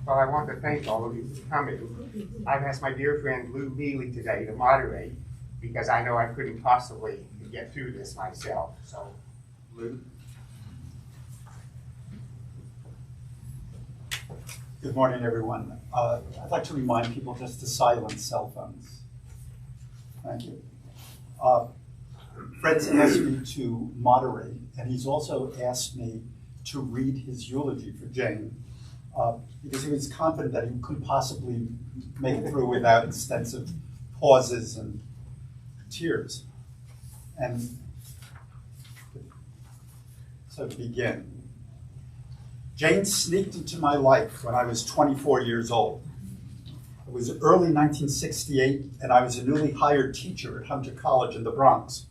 Well, I want to thank all of you for coming. I've asked my dear friend Lou Neely today to moderate because I know I couldn't possibly get through this myself. So, Lou. Good morning, everyone. I'd like to remind people just to silence cell phones. Thank you. Fred's asked me to moderate, and he's also asked me to read his eulogy for Jane, because he was confident that he couldn't possibly make it through without extensive pauses and tears. And so to begin, Jane sneaked into my life when I was 24 years old. It was early 1968, and I was a newly hired teacher at Hunter College in the Bronx.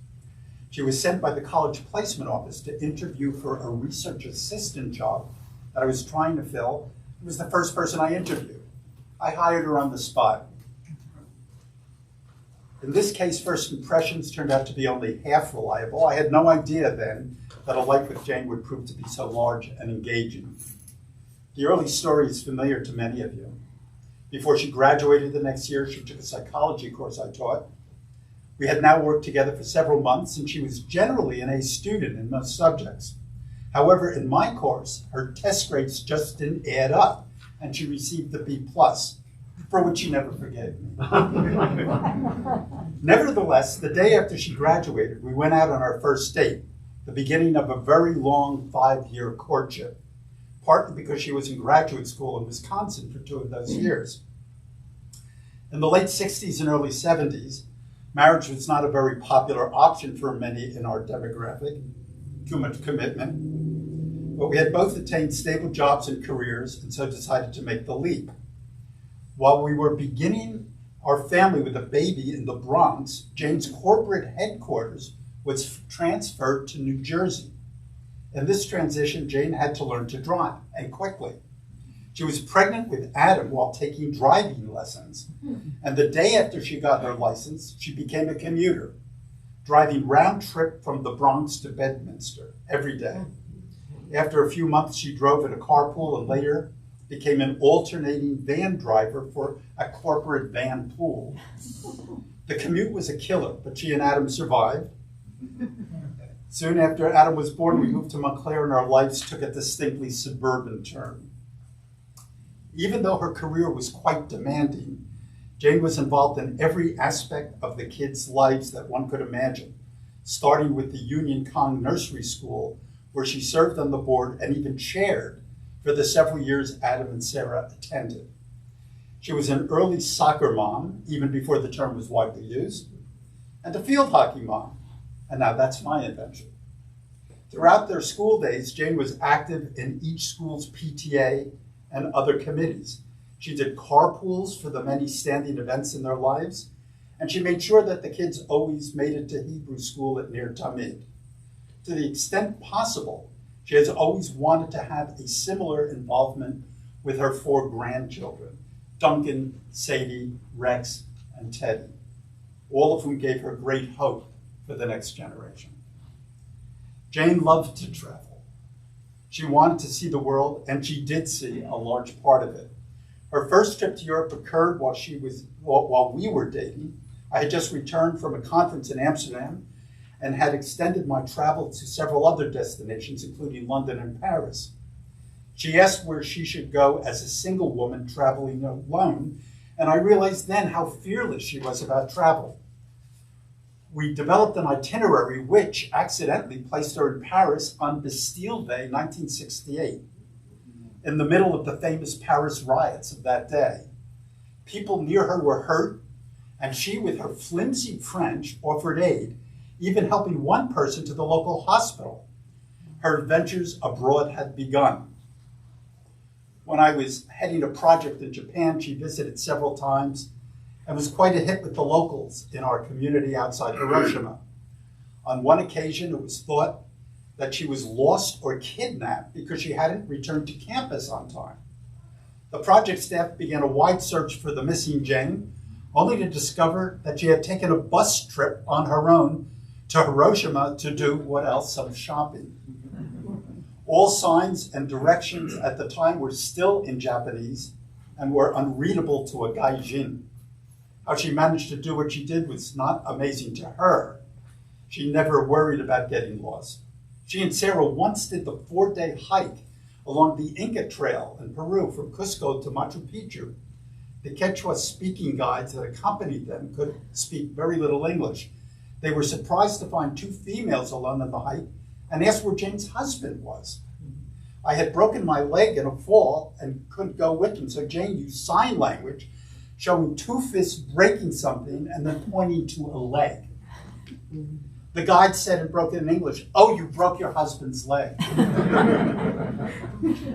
She was sent by the college placement office to interview for a research assistant job that I was trying to fill. It was the first person I interviewed. I hired her on the spot. In this case, first impressions turned out to be only half reliable. I had no idea then that a life with Jane would prove to be so large and engaging. The early story is familiar to many of you. Before she graduated the next year, she took a psychology course I taught. We had now worked together for several months, and she was generally an A student in most subjects. However, in my course, her test grades just didn't add up, and she received the B+, for which she never forgave me. Nevertheless, the day after she graduated, we went out on our first date, the beginning of a very long 5-year courtship, partly because she was in graduate school in Wisconsin for 2 of those years. In the late 60s and early 70s, marriage was not a very popular option for many in our demographic, too much commitment, but we had both attained stable jobs and careers, and so decided to make the leap. While we were beginning our family with a baby in the Bronx, Jane's corporate headquarters was transferred to New Jersey. In this transition, Jane had to learn to drive, and quickly. She was pregnant with Adam while taking driving lessons, and the day after she got her license, she became a commuter, driving round trip from the Bronx to Bedminster every day. After a few months, she drove at a carpool and later became an alternating van driver for a corporate van pool. The commute was a killer, but she and Adam survived. Soon after Adam was born, we moved to Montclair, and our lives took a distinctly suburban turn. Even though her career was quite demanding, Jane was involved in every aspect of the kids' lives that one could imagine, starting with the Union Kong Nursery School, where she served on the board and even chaired for the several years Adam and Sarah attended. She was an early soccer mom, even before the term was widely used, and a field hockey mom. And now that's my invention. Throughout their school days, Jane was active in each school's PTA and other committees. She did carpools for the many standing events in their lives, and she made sure that the kids always made it to Hebrew school at Ner Tamid. To the extent possible, she has always wanted to have a similar involvement with her 4 grandchildren, Duncan, Sadie, Rex, and Teddy, all of whom gave her great hope for the next generation. Jane loved to travel. She wanted to see the world, and she did see a large part of it. Her first trip to Europe occurred while we were dating. I had just returned from a conference in Amsterdam and had extended my travel to several other destinations, including London and Paris. She asked where she should go as a single woman traveling alone, and I realized then how fearless she was about travel. We developed an itinerary which accidentally placed her in Paris on Bastille Day, 1968, in the middle of the famous Paris riots of that day. People near her were hurt, and she, with her flimsy French, offered aid, even helping one person to the local hospital. Her adventures abroad had begun. When I was heading a project in Japan, she visited several times, and was quite a hit with the locals in our community outside Hiroshima. On one occasion, it was thought that she was lost or kidnapped because she hadn't returned to campus on time. The project staff began a wide search for the missing Jane, only to discover that she had taken a bus trip on her own to Hiroshima to do, what else, some shopping. All signs and directions at the time were still in Japanese and were unreadable to a gaijin. How she managed to do what she did was not amazing to her. She never worried about getting lost. She and Sarah once did the 4-day hike along the Inca Trail in Peru from Cusco to Machu Picchu. The Quechua speaking guides that accompanied them could speak very little English. They were surprised to find 2 females alone on the hike and asked where Jane's husband was. I had broken my leg in a fall and couldn't go with them, so Jane used sign language, showing 2 fists breaking something and then pointing to a leg. The guide said in broken English, "Oh, you broke your husband's leg."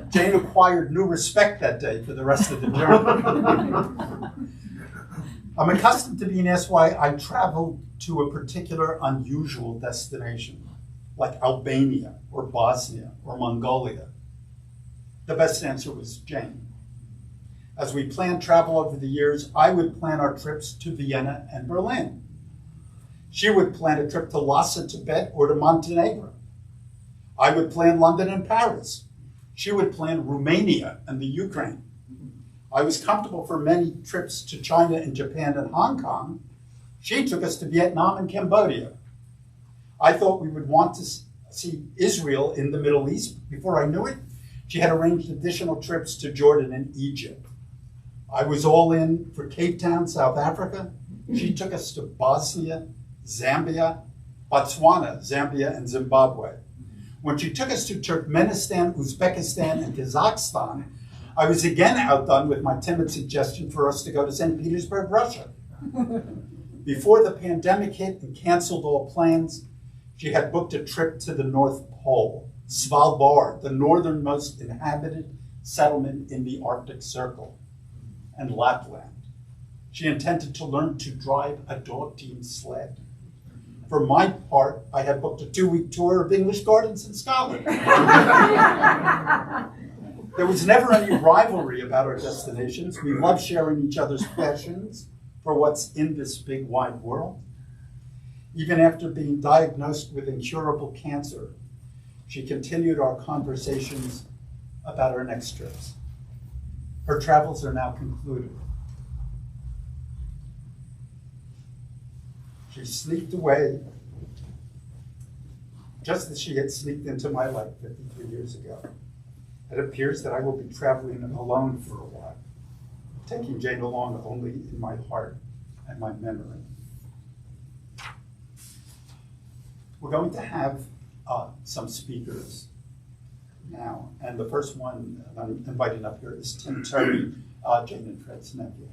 Jane acquired new respect that day for the rest of the journey. I'm accustomed to being asked why I traveled to a particular unusual destination, like Albania or Bosnia or Mongolia. The best answer was Jane. As we planned travel over the years, I would plan our trips to Vienna and Berlin. She would plan a trip to Lhasa, Tibet, or to Montenegro. I would plan London and Paris. She would plan Romania and the Ukraine. I was comfortable for many trips to China and Japan and Hong Kong. She took us to Vietnam and Cambodia. I thought we would want to see Israel in the Middle East. Before I knew it, she had arranged additional trips to Jordan and Egypt. I was all in for Cape Town, South Africa. She took us to Bosnia, Zambia, Botswana, Zambia, and Zimbabwe. When she took us to Turkmenistan, Uzbekistan, and Kazakhstan, I was again outdone with my timid suggestion for us to go to St. Petersburg, Russia. Before the pandemic hit and canceled all plans, she had booked a trip to the North Pole, Svalbard, the northernmost inhabited settlement in the Arctic Circle, and Lapland. She intended to learn to drive a dog-team sled. For my part, I had booked a 2-week tour of English gardens in Scotland. There was never any rivalry about our destinations. We loved sharing each other's passions for what's in this big, wide world. Even after being diagnosed with incurable cancer, she continued our conversations about our next trips. Her travels are now concluded. She sneaked away just as she had sneaked into my life 53 years ago. It appears that I will be traveling alone for a while, taking Jane along only in my heart and my memory. We're going to have some speakers now, and the first one I'm inviting up here is Tim Terry, Jane and Fred's nephew.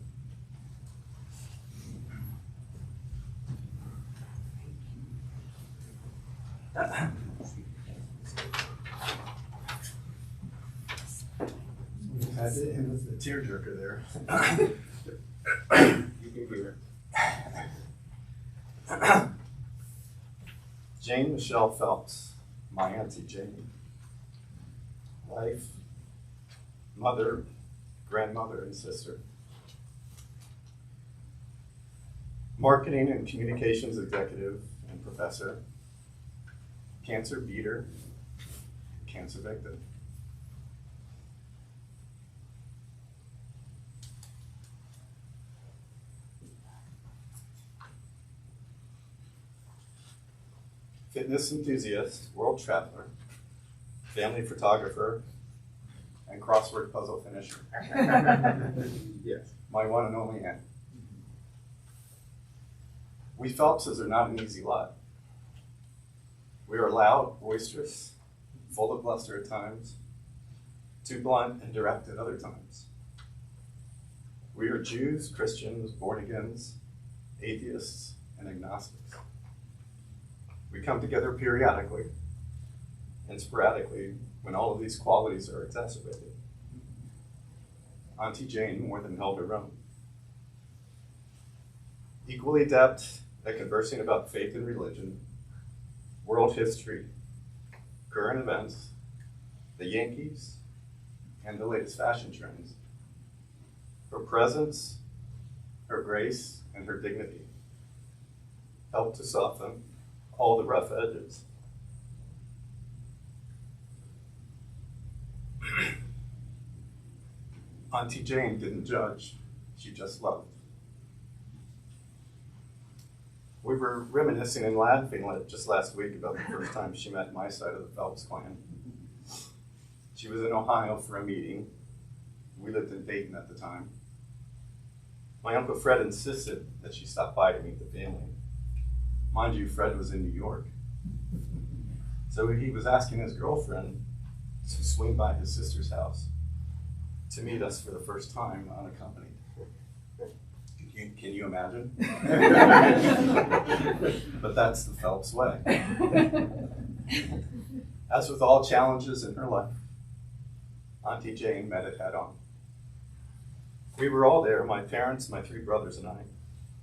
That's it. It was a tearjerker there. You can hear it. Jane Michelle Phelps, my Auntie Jane. Wife, mother, grandmother, and sister. Marketing and communications executive and professor. Cancer beater, cancer victim. Fitness enthusiast, world traveler, family photographer, and crossword puzzle finisher. Yes, my one and only aunt. We Phelpses are not an easy lot. We are loud, boisterous, full of bluster at times, too blunt and direct at other times. We are Jews, Christians, born-agains, atheists, and agnostics. We come together periodically and sporadically when all of these qualities are exacerbated. Auntie Jane more than held her own. equally adept at conversing about faith and religion, world history, current events, the Yankees, and the latest fashion trends. Her presence, her grace, and her dignity helped to soften all the rough edges. Auntie Jane didn't judge, she just loved. We were reminiscing and laughing just last week about the first time she met my side of the Phelps clan. She was in Ohio for a meeting. We lived in Dayton at the time. My Uncle Fred insisted that she stop by to meet the family. Mind you, Fred was in New York. So he was asking his girlfriend to swing by his sister's house to meet us for the first time unaccompanied. Can you imagine? But that's the Phelps way. As with all challenges in her life, Auntie Jane met it head on. We were all there, my parents, my 3 brothers, and I.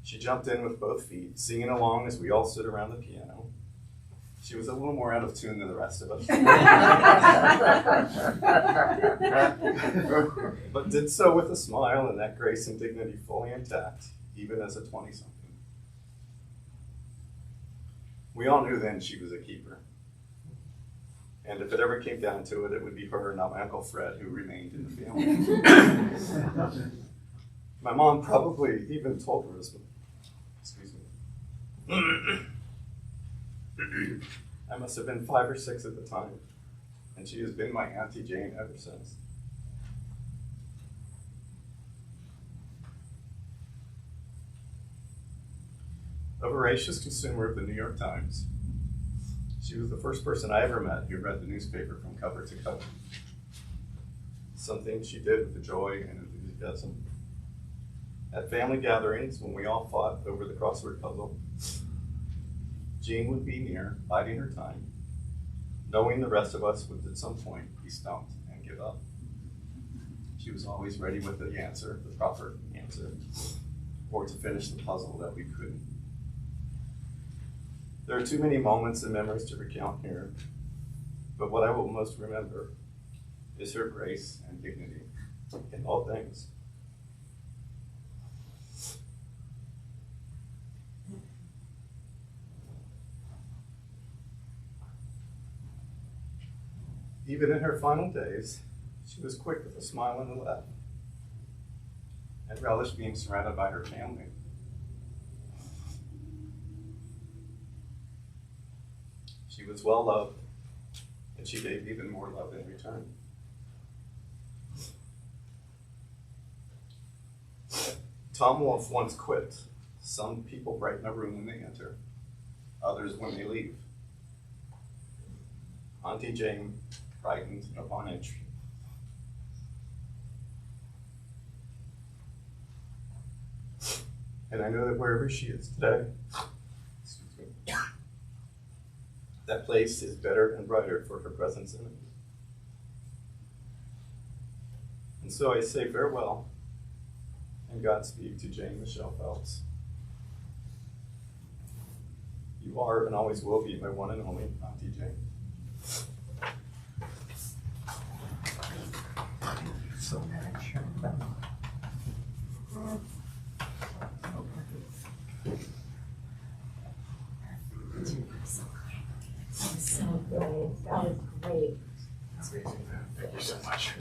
She jumped in with both feet, singing along as we all stood around the piano. She was a little more out of tune than the rest of us. But did so with a smile and that grace and dignity fully intact, even as a 20-something. We all knew then she was a keeper. And if it ever came down to it, it would be her, not my Uncle Fred, who remained in the family. My mom probably even told her as well. Excuse me. I must have been 5 or 6 at the time, and she has been my Auntie Jane ever since. A voracious consumer of the New York Times, she was the first person I ever met who read the newspaper from cover to cover. Something she did with joy and enthusiasm. At family gatherings, when we all fought over the crossword puzzle, Jean would be near, biding her time, knowing the rest of us would at some point be stumped and give up. She was always ready with the answer, the proper answer, or to finish the puzzle that we couldn't. There are too many moments and memories to recount here, but what I will most remember is her grace and dignity in all things. Even in her final days, she was quick with a smile and a laugh, and relished being surrounded by her family. She was well loved, and she gave even more love in return. Tom Wolfe once quipped, "Some people brighten a room when they enter, others when they leave." Auntie Jane brightened upon entry. And I know that wherever she is today, that place is better and brighter for her presence in it. And so I say farewell and Godspeed to Jane Michelle Phelps. You are and always will be my one and only Auntie Jane. So much. So great. That was great. Thank you so much.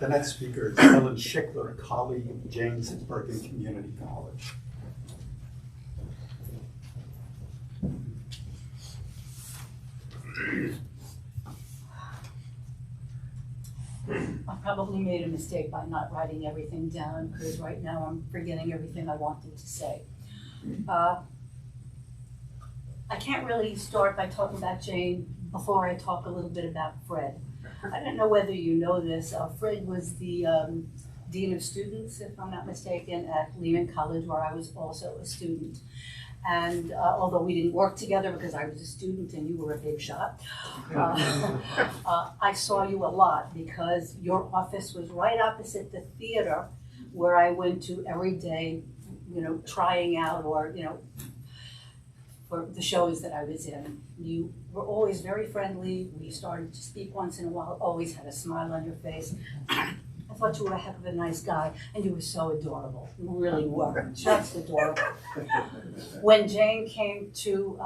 The next speaker is Ellen Schickler, colleague of James at Bergen Community College. I probably made a mistake by not writing everything down because right now I'm forgetting everything I wanted to say. I can't really start by talking about Jane before I talk a little bit about Fred. I don't know whether you know this. Fred was the Dean of Students, if I'm not mistaken, at Lehman College, where I was also a student. And although we didn't work together because I was a student and you were a big shot, I saw you a lot because your office was right opposite the theater where I went to every day, you know, trying out or, you know, for the shows that I was in. You were always very friendly. We started to speak once in a while, always had a smile on your face. I thought you were a heck of a nice guy, and you were so adorable. You really were, just adorable. When Jane came to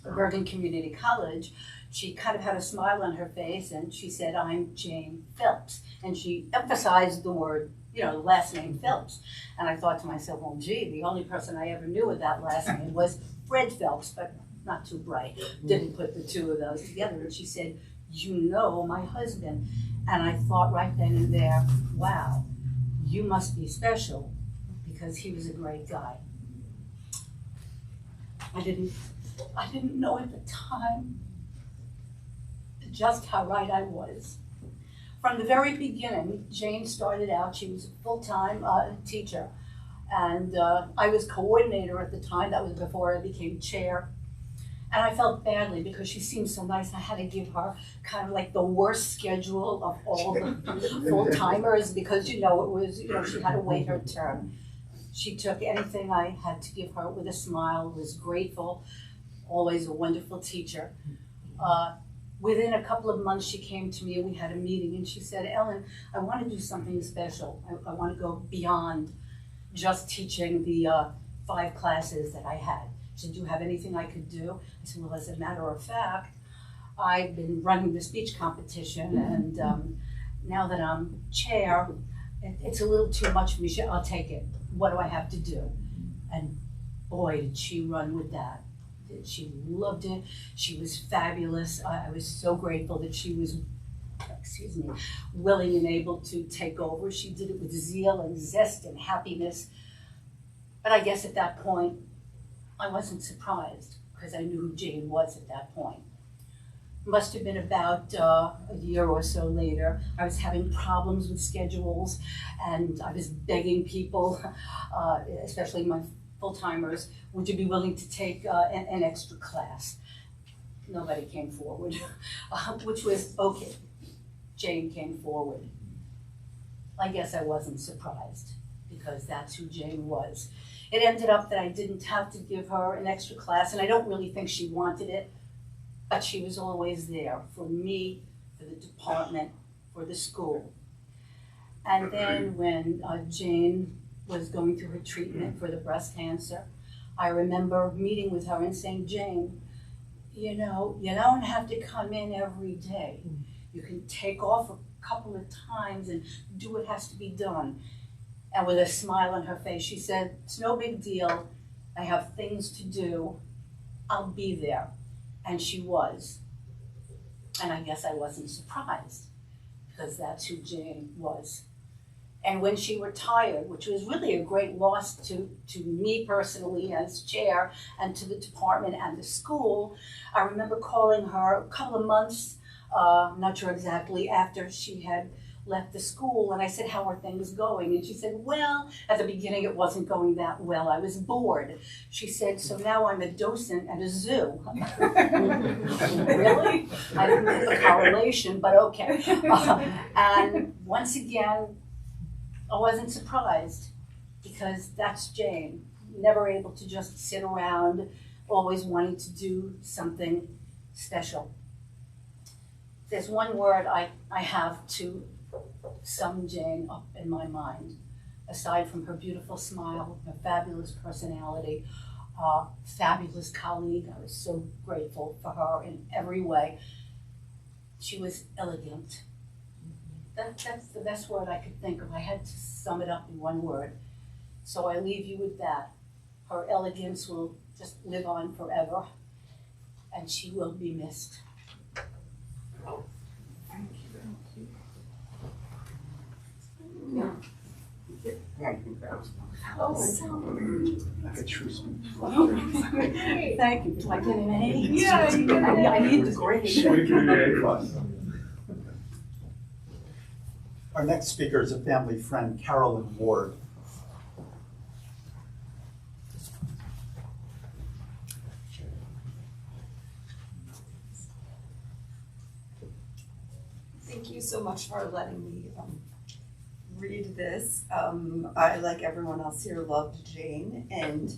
Bergen Community College, she kind of had a smile on her face, and she said, "I'm Jane Phelps." And she emphasized the word, you know, the last name Phelps. And I thought to myself, well, gee, the only person I ever knew with that last name was Fred Phelps, but not too bright. Didn't put the two of those together. And she said, "You know my husband." And I thought right then and there, wow, you must be special because he was a great guy. I didn't know at the time just how right I was. From the very beginning, Jane started out, she was a full-time teacher, and I was coordinator at the time. That was before I became chair. And I felt badly because she seemed so nice. I had to give her kind of like the worst schedule of all the full-timers because, you know, it was, you know, she had to wait her turn. She took anything I had to give her with a smile, was grateful, always a wonderful teacher. Within a couple of months, she came to me and we had a meeting and she said, "Ellen, I want to do something special. I want to go beyond just teaching the 5 classes that I had." She said, "Do you have anything I could do?" I said, "Well, as a matter of fact, I've been running the speech competition and now that I'm chair, it's a little too much for me. I'll take it. What do I have to do?" And boy, did she run with that. She loved it. She was fabulous. I was so grateful that she was, willing and able to take over. She did it with zeal and zest and happiness. But I guess at that point, I wasn't surprised because I knew who Jane was at that point. Must have been about a year or so later. I was having problems with schedules and I was begging people, especially my full-timers, would you be willing to take an extra class? Nobody came forward, which was okay. Jane came forward. I guess I wasn't surprised because that's who Jane was. It ended up that I didn't have to give her an extra class, and I don't really think she wanted it, but she was always there for me, for the department, for the school. And then when Jane was going through her treatment for the breast cancer, I remember meeting with her and saying, "Jane, you know, you don't have to come in every day. You can take off a couple of times and do what has to be done." And with a smile on her face, she said, "It's no big deal. I have things to do. I'll be there." And she was. And I guess I wasn't surprised because that's who Jane was. And when she retired, which was really a great loss to me personally as chair and to the department and the school, I remember calling her a couple of months, not sure exactly, after she had left the school, and I said, "How are things going?" And she said, "Well, at the beginning it wasn't going that well. I was bored." She said, "So now I'm a docent at a zoo." Really? I didn't get the correlation, but okay. And once again, I wasn't surprised because that's Jane, never able to just sit around, always wanting to do something special. There's one word I have to sum Jane up in my mind, aside from her beautiful smile, her fabulous personality, fabulous colleague. I was so grateful for her in every way. She was elegant. That's the best word I could think of. I had to sum it up in one word. So I leave you with that. Her elegance will just live on forever, and she will be missed. Thank you, Phelps. That's a true speech. Thank you. Do I get an A? Yeah, you get an A. I need the grade. We can do A+. Our next speaker is a family friend, Carolyn Ward. Thank you so much for letting me read this. I, like everyone else here, loved Jane, and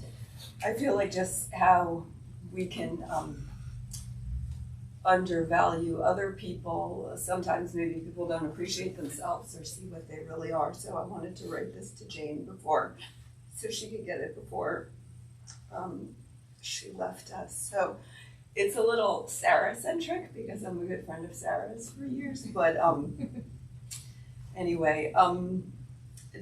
I feel like just how we can undervalue other people. Sometimes maybe people don't appreciate themselves or see what they really are. So I wanted to write this to Jane before, so she could get it before she left us. So it's a little Sarah-centric because I'm a good friend of Sarah's for years, but anyway,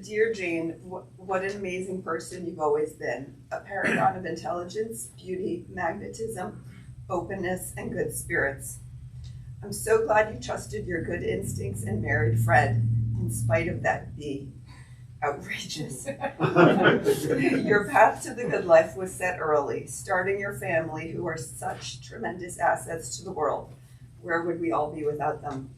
dear Jane, what an amazing person you've always been. A paragon of intelligence, beauty, magnetism, openness, and good spirits. I'm so glad you trusted your good instincts and married Fred, in spite of that be outrageous. Your path to the good life was set early, starting your family, who are such tremendous assets to the world. Where would we all be without them?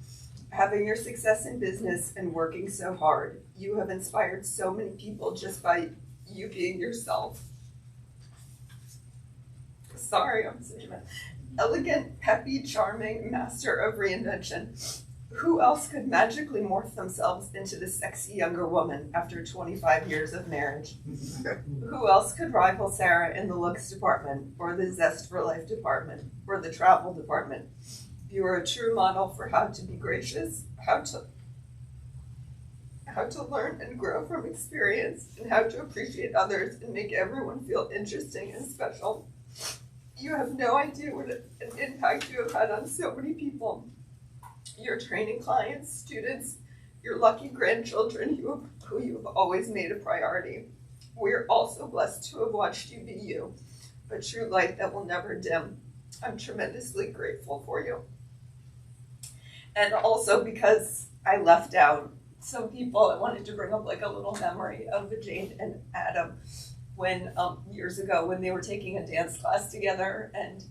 Having your success in business and working so hard, you have inspired so many people just by you being yourself. Sorry, I'm such a mess. Elegant, peppy, charming, master of reinvention. Who else could magically morph themselves into the sexy younger woman after 25 years of marriage? Who else could rival Sarah in the looks department, or the zest for life department, or the travel department? You are a true model for how to be gracious, how to learn and grow from experience, and how to appreciate others and make everyone feel interesting and special. You have no idea what an impact you have had on so many people. Your training clients, students, your lucky grandchildren who you have always made a priority. We are also blessed to have watched you be you, a true light that will never dim. I'm tremendously grateful for you. And also because I left out some people, I wanted to bring up like a little memory of Jane and Adam when years ago when they were taking a dance class together, and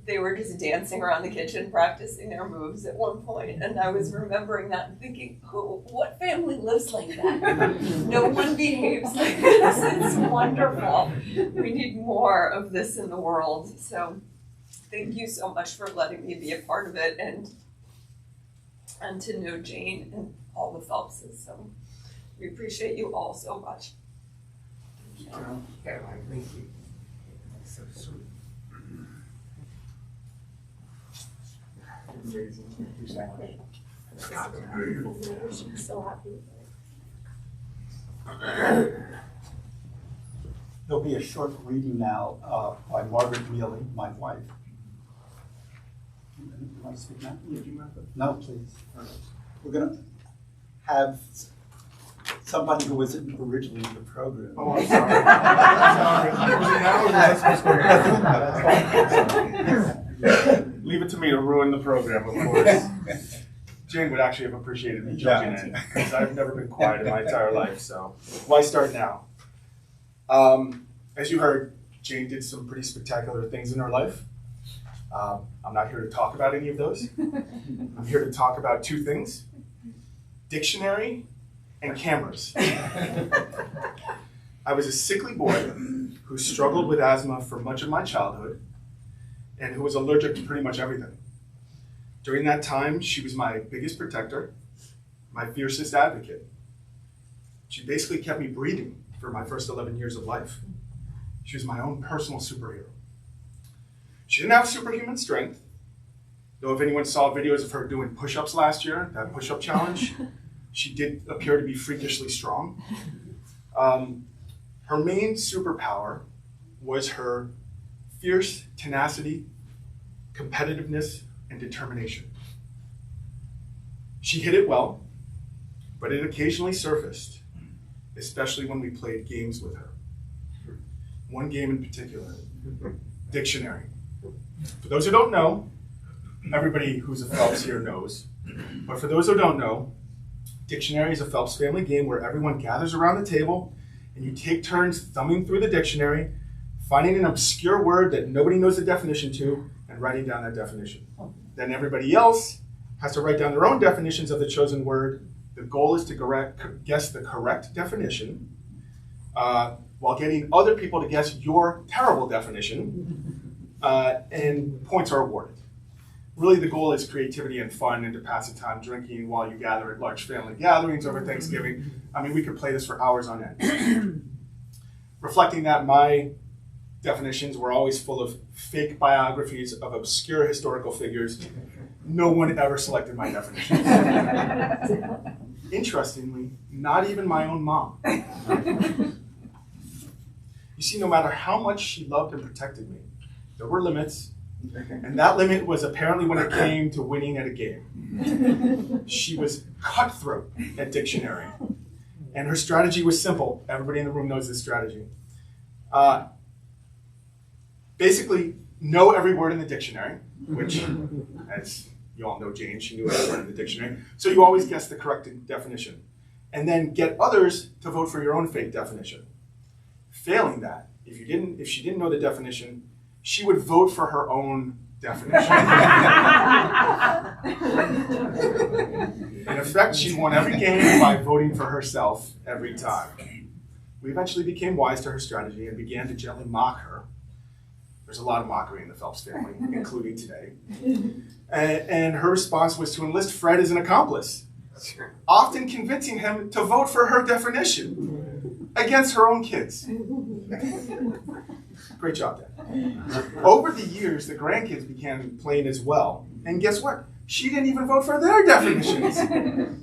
they were just dancing around the kitchen practicing their moves at one point, and I was remembering that and thinking, what family lives like that? No one behaves like this. It's wonderful. We need more of this in the world. So thank you so much for letting me be a part of it and to know Jane and all the Phelpses. So we appreciate you all so much. Caroline, thank you. That's so sweet. Amazing. Thank you so much. She's so happy. There'll be a short reading now by Margaret Mealy, my wife. You want to speak now? No, please. We're going to have somebody who wasn't originally in the program. Oh, I'm sorry. Leave it to me to ruin the program, of course. Jane would actually have appreciated me jumping in, because I've never been quiet in my entire life, so why start now? As you heard, Jane did some pretty spectacular things in her life. I'm not here to talk about any of those. I'm here to talk about two things: dictionary and cameras. I was a sickly boy who struggled with asthma for much of my childhood and who was allergic to pretty much everything. During that time, she was my biggest protector, my fiercest advocate. She basically kept me breathing for my first 11 years of life. She was my own personal superhero. She didn't have superhuman strength, though if anyone saw videos of her doing push-ups last year, that push-up challenge, she did appear to be freakishly strong. Her main superpower was her fierce tenacity, competitiveness, and determination. She hid it well, but it occasionally surfaced, especially when we played games with her. One game in particular, dictionary. For those who don't know, everybody who's a Phelps here knows, but for those who don't know, dictionary is a Phelps family game where everyone gathers around the table and you take turns thumbing through the dictionary, finding an obscure word that nobody knows the definition to, and writing down that definition. Then everybody else has to write down their own definitions of the chosen word. The goal is to guess the correct definition while getting other people to guess your terrible definition, and points are awarded. really the goal is creativity and fun and to pass the time drinking while you gather at large family gatherings over Thanksgiving. I mean, we could play this for hours on end. Reflecting that, my definitions were always full of fake biographies of obscure historical figures. No one ever selected my definitions. Interestingly, not even my own mom. You see, no matter how much she loved and protected me, there were limits, and that limit was apparently when it came to winning at a game. She was cutthroat at dictionary, and her strategy was simple. Everybody in the room knows this strategy. Basically, know every word in the dictionary, which, as you all know Jane, she knew every word in the dictionary, so you always guess the correct definition. And then get others to vote for your own fake definition. Failing that, if she didn't know the definition, she would vote for her own definition. In effect, she won every game by voting for herself every time. We eventually became wise to her strategy and began to gently mock her. There's a lot of mockery in the Phelps family, including today. And her response was to enlist Fred as an accomplice, often convincing him to vote for her definition against her own kids. Great job, Dad. Over the years, the grandkids began playing as well. And guess what? She didn't even vote for their definitions.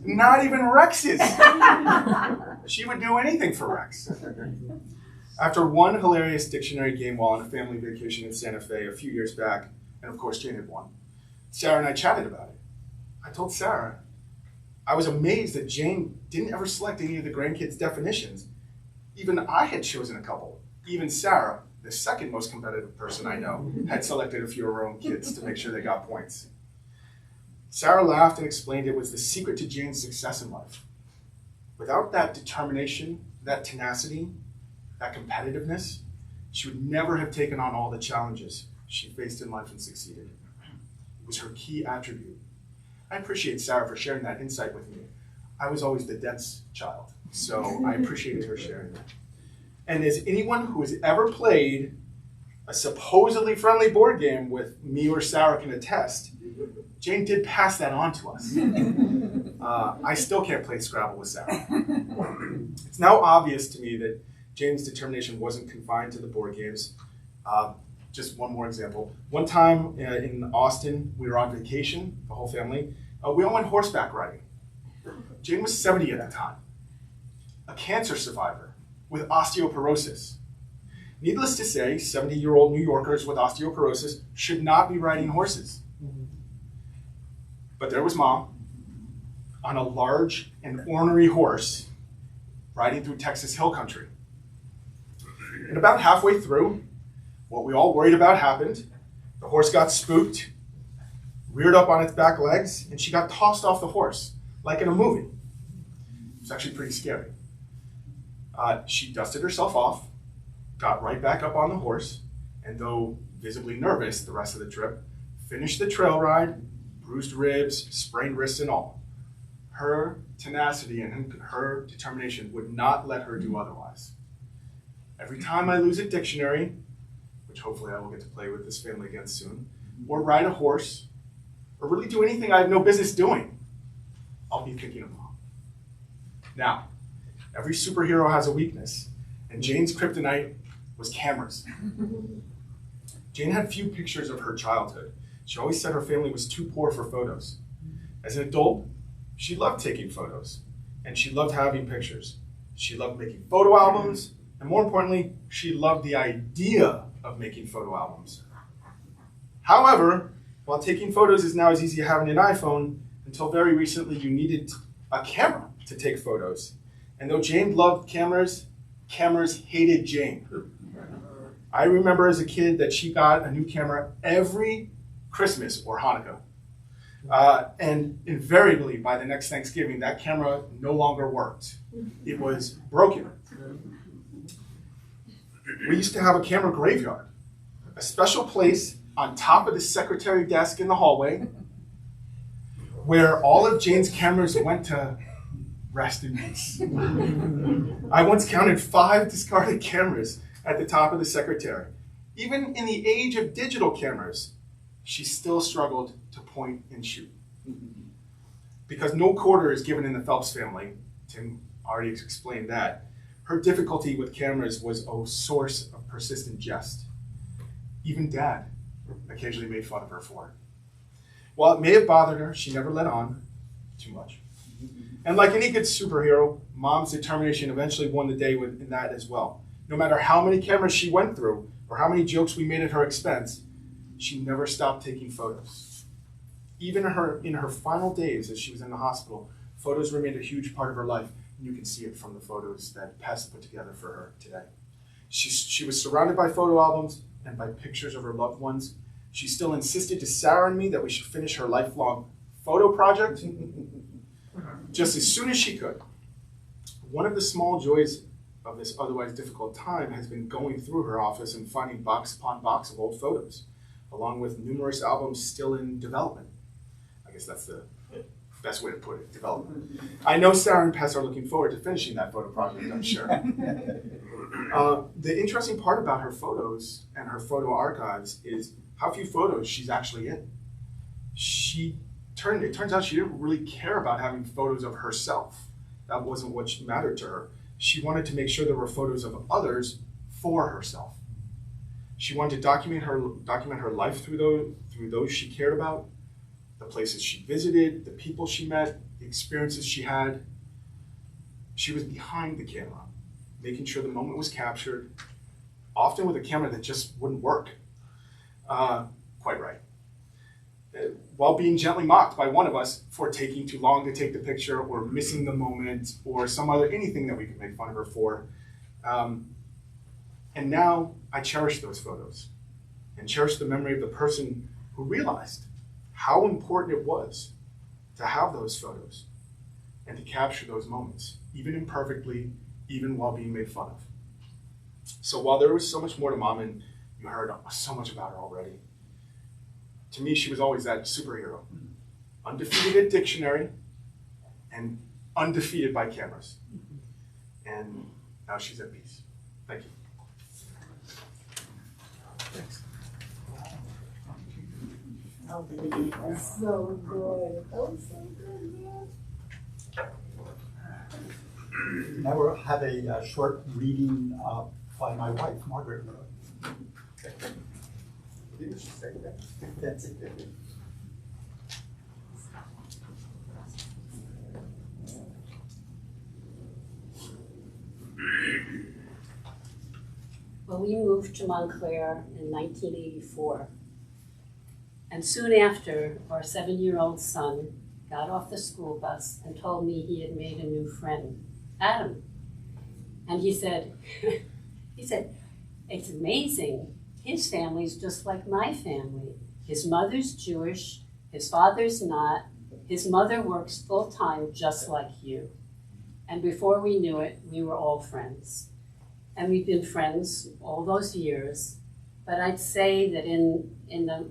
Not even Rex's. She would do anything for Rex. After one hilarious dictionary game while on a family vacation in Santa Fe a few years back, and of course Jane had won, Sarah and I chatted about it. I told Sarah I was amazed that Jane didn't ever select any of the grandkids' definitions. Even I had chosen a couple. Even Sarah, the second most competitive person I know, had selected a few of her own kids to make sure they got points. Sarah laughed and explained it was the secret to Jane's success in life. Without that determination, that tenacity, that competitiveness, she would never have taken on all the challenges she faced in life and succeeded. It was her key attribute. I appreciate Sarah for sharing that insight with me. I was always the debts child, so I appreciated her sharing that. And as anyone who has ever played a supposedly friendly board game with me or Sarah can attest, Jane did pass that on to us. I still can't play Scrabble with Sarah. It's now obvious to me that Jane's determination wasn't confined to the board games. Just one more example. One time in Austin, we were on vacation, the whole family. We all went horseback riding. Jane was 70 at the time, a cancer survivor with osteoporosis. Needless to say, 70-year-old New Yorkers with osteoporosis should not be riding horses. But there was Mom on a large and ornery horse riding through Texas hill country. And about halfway through, what we all worried about happened. The horse got spooked, reared up on its back legs, and she got tossed off the horse, like in a movie. It was actually pretty scary. She dusted herself off, got right back up on the horse, and though visibly nervous the rest of the trip, finished the trail ride, bruised ribs, sprained wrists and all. Her tenacity and her determination would not let her do otherwise. Every time I lose a dictionary, which hopefully I will get to play with this family again soon, or ride a horse, or really do anything I have no business doing, I'll be thinking of Mom. Now, every superhero has a weakness, and Jane's kryptonite was cameras. Jane had few pictures of her childhood. She always said her family was too poor for photos. As an adult, she loved taking photos, and she loved having pictures. She loved making photo albums, and more importantly, she loved the idea of making photo albums. However, while taking photos is now as easy as having an iPhone, until very recently you needed a camera to take photos. And though Jane loved cameras, cameras hated Jane. I remember as a kid that she got a new camera every Christmas or Hanukkah. And invariably, by the next Thanksgiving, that camera no longer worked. It was broken. We used to have a camera graveyard, a special place on top of the secretary desk in the hallway where all of Jane's cameras went to rest in peace. I once counted 5 discarded cameras at the top of the secretary. Even in the age of digital cameras, she still struggled to to point and shoot. Because no quarter is given in the Phelps family, Tim already explained that, her difficulty with cameras was a source of persistent jest. Even Dad occasionally made fun of her for it. While it may have bothered her, she never let on too much. And like any good superhero, Mom's determination eventually won the day in that as well. No matter how many cameras she went through or how many jokes we made at her expense, she never stopped taking photos. Even in her final days as she was in the hospital, photos remained a huge part of her life. And you can see it from the photos that Pest put together for her today. She was surrounded by photo albums and by pictures of her loved ones. She still insisted to Sarah and me that we should finish her lifelong photo project just as soon as she could. One of the small joys of this otherwise difficult time has been going through her office and finding box upon box of old photos, along with numerous albums still in development. I guess that's the best way to put it, development. I know Sarah and Pest are looking forward to finishing that photo project, I'm sure. The interesting part about her photos and her photo archives is how few photos she's actually in. It turns out she didn't really care about having photos of herself. That wasn't what mattered to her. She wanted to make sure there were photos of others for herself. She wanted to document her life through those she cared about, the places she visited, the people she met, the experiences she had. She was behind the camera, making sure the moment was captured, often with a camera that just wouldn't work. Quite right. While being gently mocked by one of us for taking too long to take the picture or missing the moment or anything that we could make fun of her for. And now I cherish those photos and cherish the memory of the person who realized how important it was to have those photos and to capture those moments, even imperfectly, even while being made fun of. So while there was so much more to Mom, and you heard so much about her already, to me, she was always that superhero. Undefeated at dictionary and undefeated by cameras. And now she's at peace. Thank you. Thanks. So good. That was so good, man. Now we'll have a short reading by my wife, Margaret. That's it. Well, we moved to Montclair in 1984. And soon after, our 7-year-old son got off the school bus and told me he had made a new friend, Adam. And he said, it's amazing. His family's just like my family. His mother's Jewish, his father's not. His mother works full-time just like you. And before we knew it, we were all friends. And we've been friends all those years. But I'd say that in the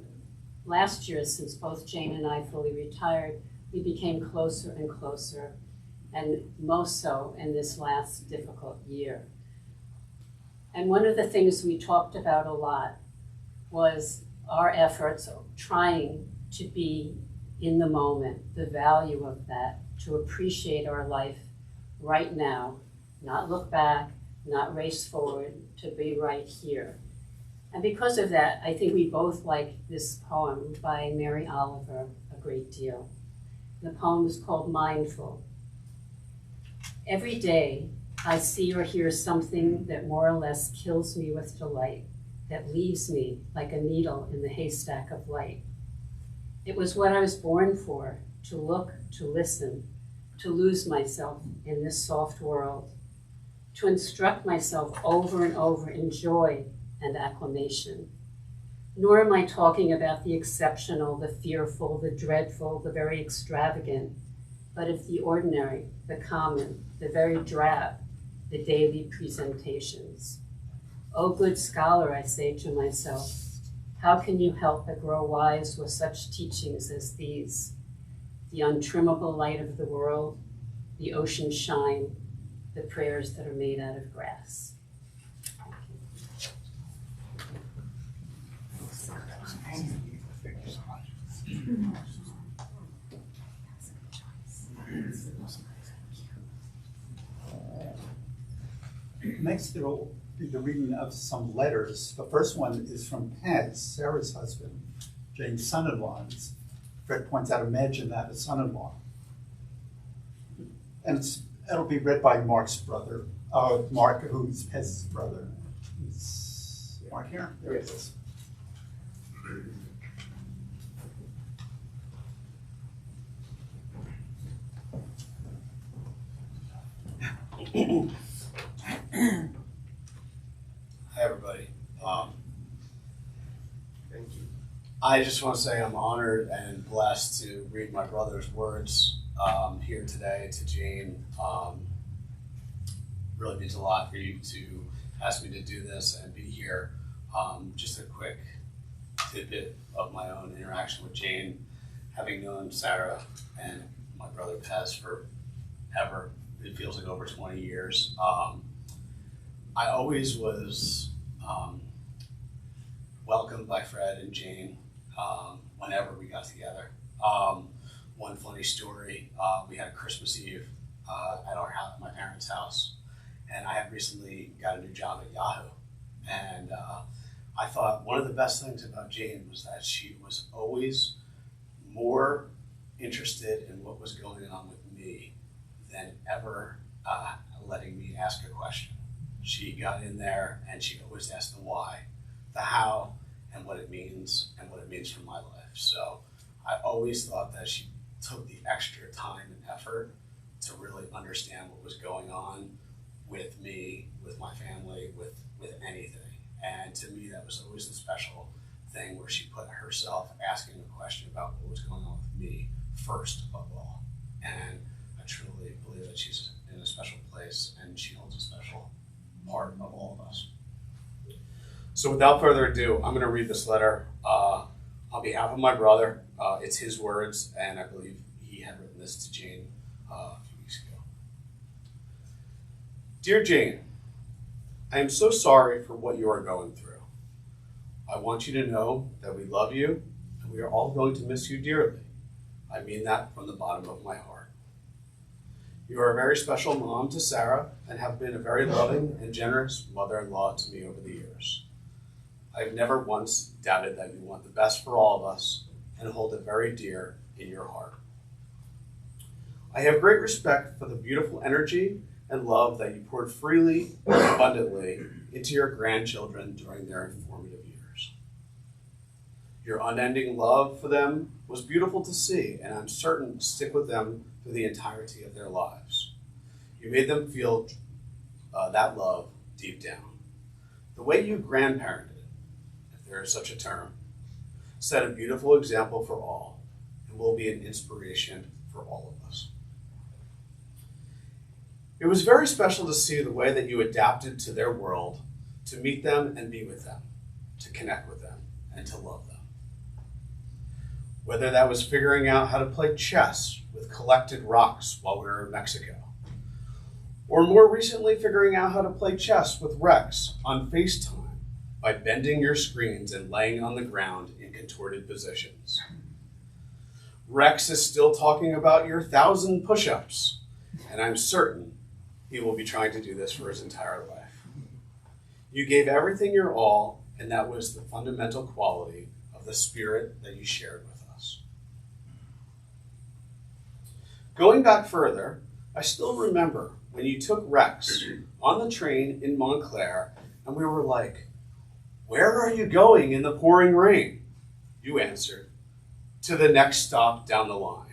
last year, since both Jane and I fully retired, we became closer and closer, and most so in this last difficult year. And one of the things we talked about a lot was our efforts of trying to be in the moment, the value of that, to appreciate our life right now, not look back, not race forward, to be right here. And because of that, I think we both like this poem by Mary Oliver a great deal. The poem is called Mindful. Every day, I see or hear something that more or less kills me with delight, that leaves me like a needle in the haystack of light. It was what I was born for, to look, to listen, to lose myself in this soft world, to instruct myself over and over in joy and acclamation. Nor am I talking about the exceptional, the fearful, the dreadful, the very extravagant, but of the ordinary, the common, the very drab, the daily presentations. Oh, good scholar, I say to myself, how can you help but grow wise with such teachings as these? The untrimmable light of the world, the ocean shine, the prayers that are made out of grass. Thank you so much. Next, there will be the reading of some letters. The first one is from Pat, Sarah's husband, Jane's son-in-law. Fred points out, imagine that, a son-in-law. And it'll be read by Mark's brother, Mark, who's Pat's brother. Is Mark here? There it is. Hi, everybody. Thank you. I just want to say I'm honored and blessed to read my brother's words here today to Jane. Really means a lot for you to ask me to do this and be here. Just a quick tidbit of my own interaction with Jane, having known Sarah and my brother Pez forever. It feels like over 20 years. I always was welcomed by Fred and Jane whenever we got together. One funny story, we had a Christmas Eve at our house, my parents' house, and I had recently got a new job at Yahoo. And I thought one of the best things about Jane was that she was always more interested in what was going on with me than ever letting me ask a question. She got in there and she always asked the why, the how, and what it means for my life. So I always thought that she took the extra time and effort to really understand what was going on with me, with my family, with anything. And to me, that was always the special thing where she put herself asking a question about what was going on with me first above all. And I truly believe that she's in a special place and she holds a special part of all of us. So without further ado, I'm going to read this letter on behalf of my brother. It's his words, and I believe he had written this to Jane a few weeks ago. Dear Jane, I am so sorry for what you are going through. I want you to know that we love you, and we are all going to miss you dearly. I mean that from the bottom of my heart. You are a very special mom to Sarah and have been a very loving and generous mother-in-law to me over the years. I've never once doubted that you want the best for all of us and hold it very dear in your heart. I have great respect for the beautiful energy and love that you poured freely and abundantly into your grandchildren during their formative years. Your unending love for them was beautiful to see, and I'm certain will stick with them through the entirety of their lives. You made them feel that love deep down. The way you grandparented, if there is such a term, set a beautiful example for all and will be an inspiration for all of us. It was very special to see the way that you adapted to their world, to meet them and be with them, to connect with them and to love them. Whether that was figuring out how to play chess with collected rocks while we were in Mexico, or more recently figuring out how to play chess with Rex on FaceTime by bending your screens and laying on the ground in contorted positions. Rex is still talking about your 1,000 push-ups, and I'm certain he will be trying to do this for his entire life. You gave everything your all, and that was the fundamental quality of the spirit that you shared with us. Going back further, I still remember when you took Rex on the train in Montclair, and we were like, "Where are you going in the pouring rain?" You answered, "To the next stop down the line."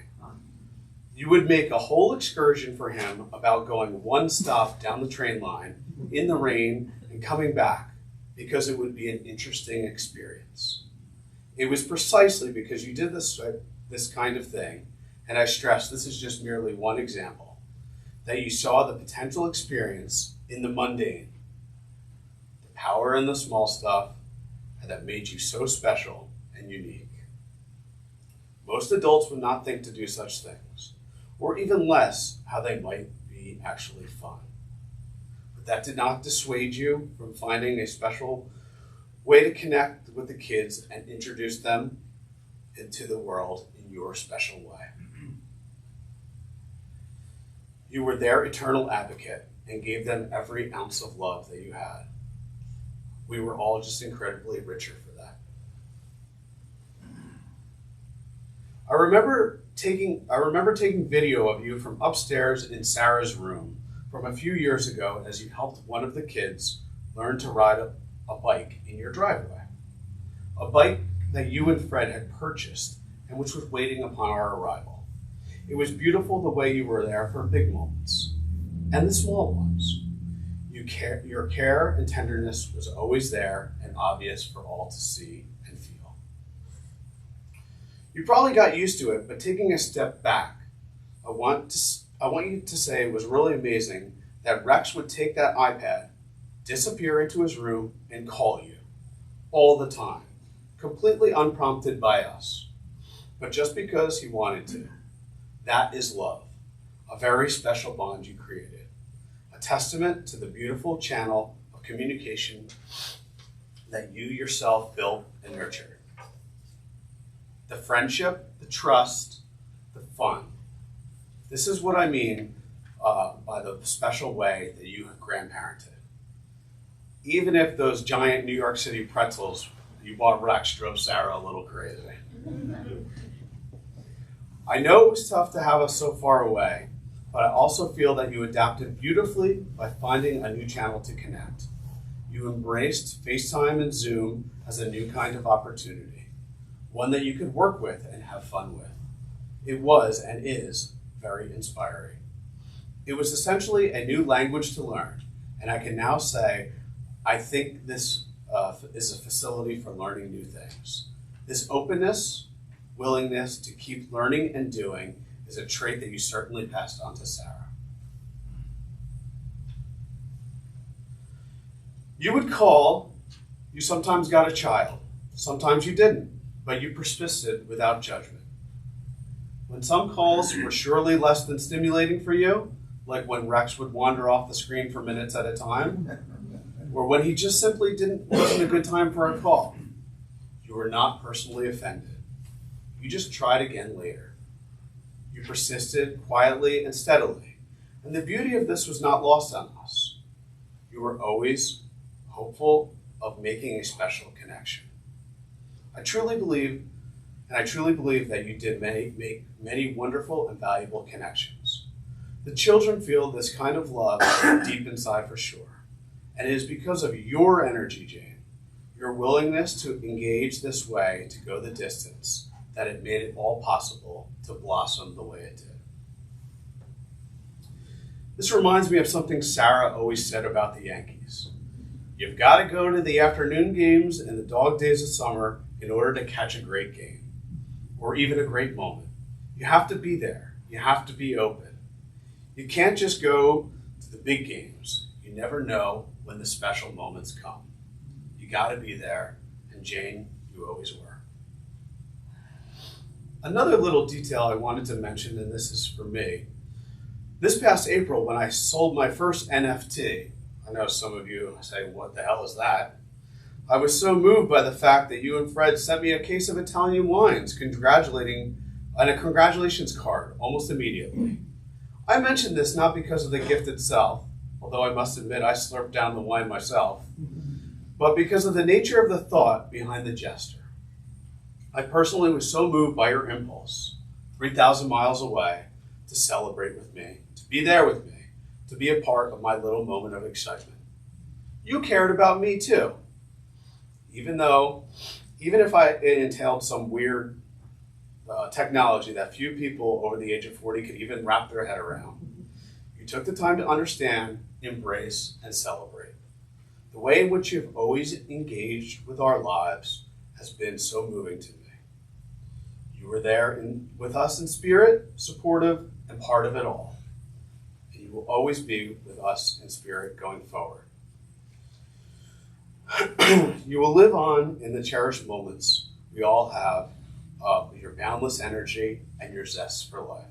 You would make a whole excursion for him about going one stop down the train line in the rain and coming back because it would be an interesting experience. It was precisely because you did this kind of thing, and I stress this is just merely one example, that you saw the potential experience in the mundane, the power in the small stuff, and that made you so special and unique. Most adults would not think to do such things, or even less how they might be actually fun. But that did not dissuade you from finding a special way to connect with the kids and introduce them into the world in your special way. You were their eternal advocate and gave them every ounce of love that you had. We were all just incredibly richer for that. I remember taking video of you from upstairs in Sarah's room from a few years ago as you helped one of the kids learn to ride a bike in your driveway. A bike that you and Fred had purchased and which was waiting upon our arrival. It was beautiful the way you were there for big moments and the small ones. Your care and tenderness was always there and obvious for all to see and feel. You probably got used to it, but taking a step back, I want you to say it was really amazing that Rex would take that iPad, disappear into his room, and call you all the time, completely unprompted by us, but just because he wanted to. That is love, a very special bond you created, a testament to the beautiful channel of communication that you yourself built and nurtured. The friendship, the trust, the fun. This is what I mean by the special way that you have grandparented. Even if those giant New York City pretzels you bought Rex drove Sarah a little crazy. I know it was tough to have us so far away, but I also feel that you adapted beautifully by finding a new channel to connect. You embraced FaceTime and Zoom as a new kind of opportunity, one that you could work with and have fun with. It was and is very inspiring. It was essentially a new language to learn, and I can now say, I think this is a facility for learning new things. This openness, willingness to keep learning and doing is a trait that you certainly passed on to Sarah. You would call, you sometimes got a child, sometimes you didn't, but you persisted without judgment. When some calls were surely less than stimulating for you, like when Rex would wander off the screen for minutes at a time, or when he just simply wasn't a good time for a call, you were not personally offended. You just tried again later. You persisted quietly and steadily, and the beauty of this was not lost on us. You were always hopeful of making a special connection. I truly believe that you did make many wonderful and valuable connections. The children feel this kind of love deep inside for sure. And it is because of your energy, Jane, your willingness to engage this way, to go the distance, that it made it all possible to blossom the way it did. This reminds me of something Sarah always said about the Yankees. You've got to go to the afternoon games and the dog days of summer in order to catch a great game, or even a great moment. You have to be there. You have to be open. You can't just go to the big games. You never know when the special moments come. You got to be there, and Jane, you always were. Another little detail I wanted to mention, and this is for me. This past April, when I sold my first NFT, I know some of you say, what the hell is that? I was so moved by the fact that you and Fred sent me a case of Italian wines, congratulations card almost immediately. I mentioned this not because of the gift itself, although I must admit I slurped down the wine myself, but because of the nature of the thought behind the gesture. I personally was so moved by your impulse, 3,000 miles away, to celebrate with me, to be there with me, to be a part of my little moment of excitement. You cared about me too, even if it entailed some weird technology that few people over the age of 40 could even wrap their head around. You took the time to understand, embrace, and celebrate. The way in which you've always engaged with our lives has been so moving to me. You were there with us in spirit, supportive, and part of it all. And you will always be with us in spirit going forward. You will live on in the cherished moments we all have of your boundless energy and your zest for life.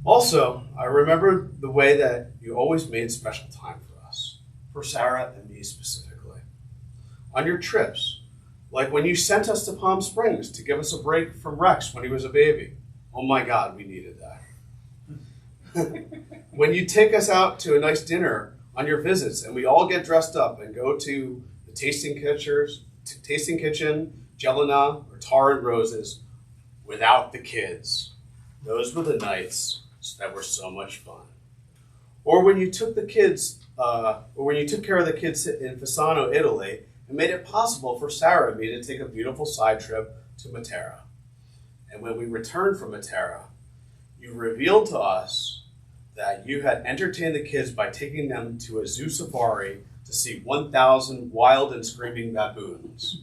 Also, I remember the way that you always made special time for us, for Sarah and me specifically. on your trips, like when you sent us to Palm Springs to give us a break from Rex when he was a baby. Oh my God, we needed that. When you take us out to a nice dinner on your visits and we all get dressed up and go to the tasting kitchen, Jelena, or Tar and Roses without the kids. Those were the nights that were so much fun. Or when you took the kids, or when you took care of the kids in Fasano, Italy, and made it possible for Sarah and me to take a beautiful side trip to Matera. And when we returned from Matera, you revealed to us that you had entertained the kids by taking them to a zoo safari to see 1,000 wild and screaming baboons,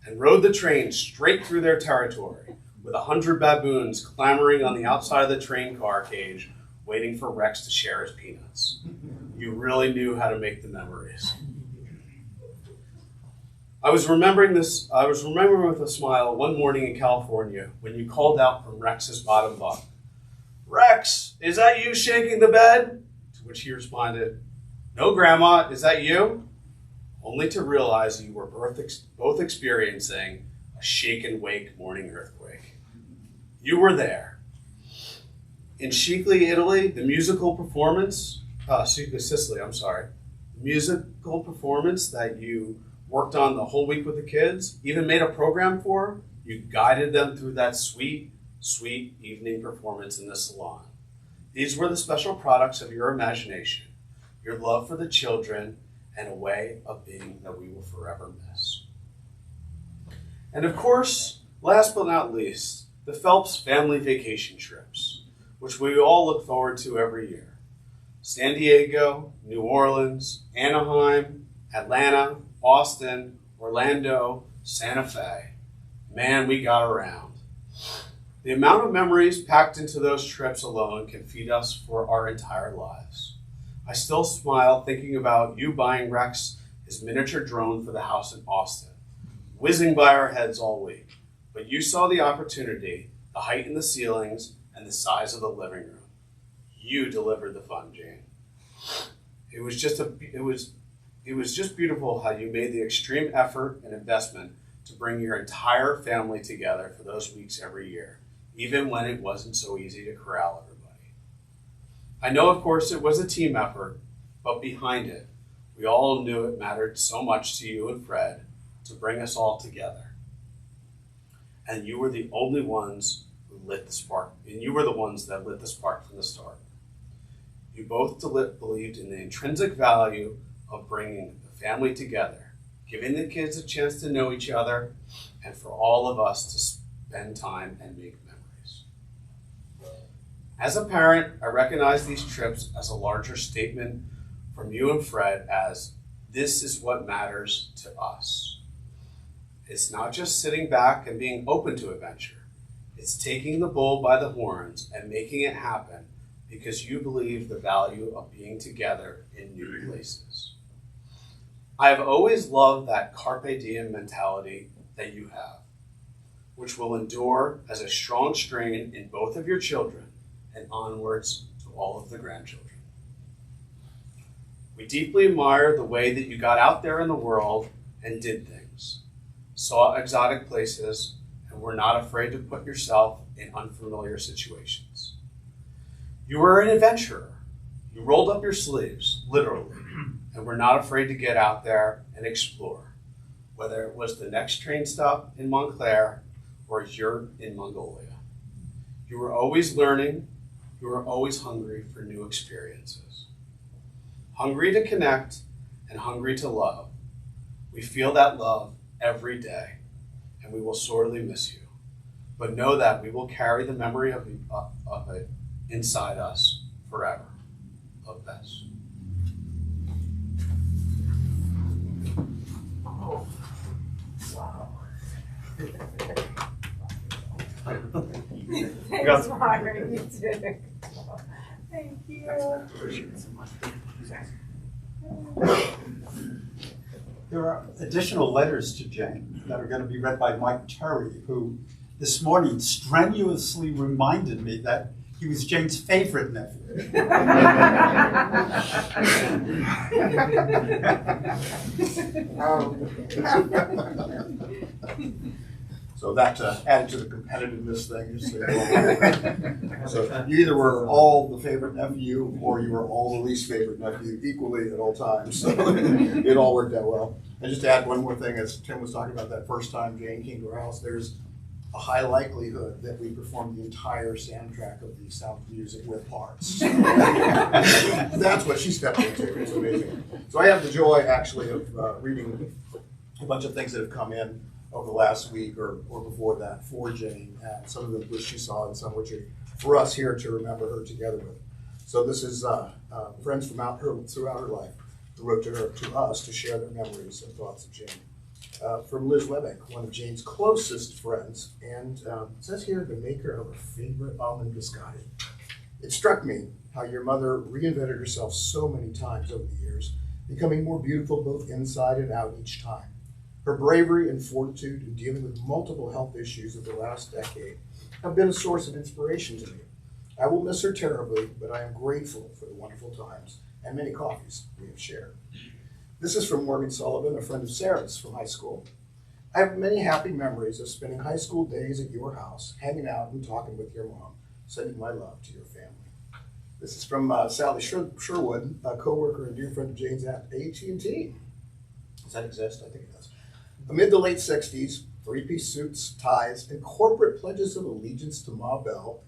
and rode the train straight through their territory with 100 baboons clamoring on the outside of the train car cage, waiting for Rex to share his peanuts. You really knew how to make the memories. I was remembering with a smile one morning in California when you called out from Rex's bottom bunk, "Rex, is that you shaking the bed?" To which he responded, "No, Grandma, is that you?" Only to realize you were both experiencing a shake and wake morning earthquake. You were there. In Sicily, Italy, the musical performance that you worked on the whole week with the kids, even made a program for, you guided them through that sweet, sweet evening performance in the salon. These were the special products of your imagination, your love for the children, and a way of being that we will forever miss. And of course, last but not least, the Phelps family vacation trips, which we all look forward to every year. San Diego, New Orleans, Anaheim, Atlanta, Austin, Orlando, Santa Fe. Man, we got around. The amount of memories packed into those trips alone can feed us for our entire lives. I still smile thinking about you buying Rex his miniature drone for the house in Austin, whizzing by our heads all week. But you saw the opportunity, the height in the ceilings, and the size of the living room. You delivered the fun, Jane. It was just beautiful how you made the extreme effort and investment to bring your entire family together for those weeks every year, even when it wasn't so easy to corral everybody. I know, of course, it was a team effort, but behind it, we all knew it mattered so much to you and Fred to bring us all together. And you were the only ones who lit the spark, and you were the ones that lit the spark from the start. You both believed in the intrinsic value of bringing the family together, giving the kids a chance to know each other, and for all of us to spend time and make memories. As a parent, I recognize these trips as a larger statement from you and Fred as this is what matters to us. It's not just sitting back and being open to adventure. It's taking the bull by the horns and making it happen because you believe the value of being together in new places. I have always loved that carpe diem mentality that you have, which will endure as a strong strain in both of your children and onwards to all of the grandchildren. We deeply admire the way that you got out there in the world and did things, saw exotic places, and were not afraid to put yourself in unfamiliar situations. You were an adventurer. You rolled up your sleeves, literally, and were not afraid to get out there and explore, whether it was the next train stop in Montclair or you're in Mongolia. You were always learning. You were always hungry for new experiences. Hungry to connect and hungry to love. We feel that love every day, and we will sorely miss you. But know that we will carry the memory of it inside us forever. Love best. Oh, wow. Thanks, Margaret. You too. Thank you. There are additional letters to Jane that are going to be read by Mike Terry, who this morning strenuously reminded me that He was Jane's favorite nephew. So that added to the competitiveness thing. Just so you either were all the favorite nephew or you were all the least favorite nephew equally at all times. So it all worked out well. And just to add one more thing, as Tim was talking about that first time Jane came to our house, there's a high likelihood that we performed the entire soundtrack of the Sound of Music with parts. That's what she stepped into. It's amazing. So I have the joy actually of reading a bunch of things that have come in over the last week or before that for Jane, and some of them which she saw and some which are for us here to remember her together with. So this is friends from throughout her life who wrote to us to share their memories and thoughts of Jane. From Liz Webeck, one of Jane's closest friends, and it says here, the maker of her favorite almond biscotti. It struck me how your mother reinvented herself so many times over the years, becoming more beautiful both inside and out each time. Her bravery and fortitude in dealing with multiple health issues of the last decade have been a source of inspiration to me. I will miss her terribly, but I am grateful for the wonderful times and many coffees we have shared. This is from Morgan Sullivan, a friend of Sarah's from high school. I have many happy memories of spending high school days at your house, hanging out and talking with your mom, sending my love to your family. This is from Sally Sherwood, a coworker and dear friend of Jane's at AT&T. Does that exist? I think it does. Amid the late 60s, three-piece suits, ties, and corporate pledges of allegiance to Ma Bell,